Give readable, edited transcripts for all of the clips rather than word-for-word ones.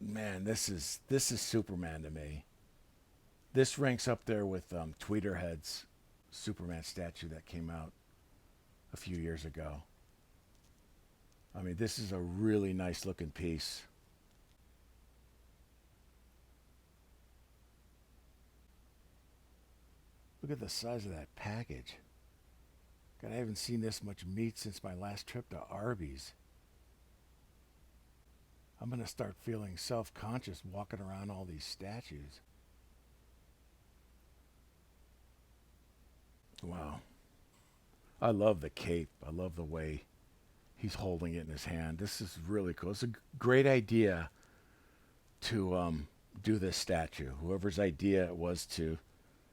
man, this is Superman to me. This ranks up there with Tweeterhead's Superman statue that came out a few years ago. I mean, this is a really nice looking piece. Look at the size of that package. God, I haven't seen this much meat since my last trip to Arby's. I'm going to start feeling self conscious walking around all these statues. Wow. I love the cape. I love the way he's holding it in his hand. This is really cool. It's a great idea to do this statue. Whoever's idea it was to,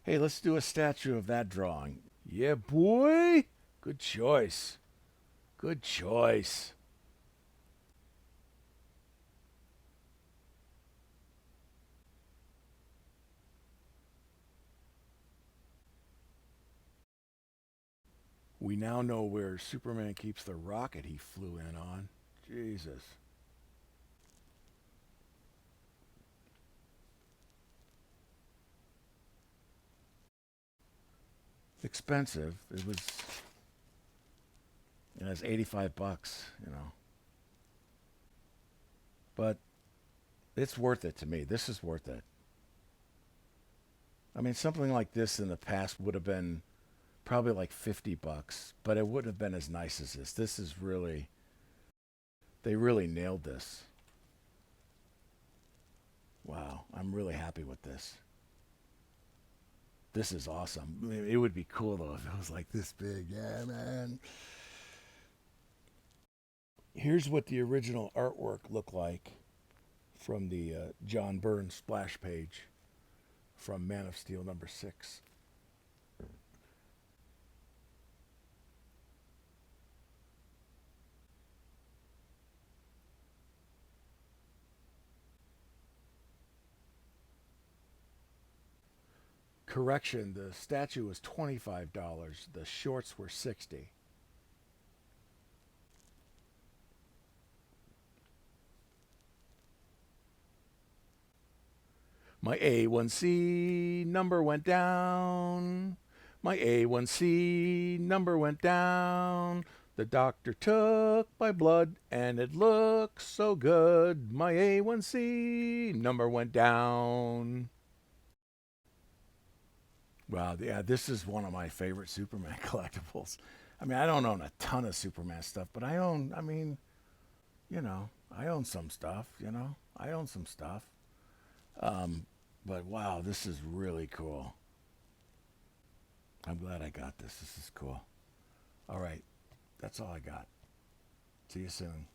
hey, let's do a statue of that drawing. Yeah, boy. Good choice. Good choice. We now know where Superman keeps the rocket he flew in on. Jesus. Expensive. It's 85 bucks, you know. But it's worth it to me. This is worth it. I mean, something like this in the past would have been probably like 50 bucks, but it wouldn't have been as nice as this. This is really, they really nailed this. Wow, I'm really happy with this. This is awesome. I mean, it would be cool though if it was like this big. Yeah, man. Here's what the original artwork looked like from the John Byrne splash page from Man of Steel #6. Correction, the statue was $25. The shorts were 60. My A1C number went down. My A1C number went down. The doctor took my blood and it looks so good. My A1C number went down. Wow, yeah, this is one of my favorite Superman collectibles. I mean, I don't own a ton of Superman stuff, but I mean, I own some stuff, I own some stuff. Um, but wow, this is really cool. I'm glad I got this. This is cool. All right, that's all I got. See you soon.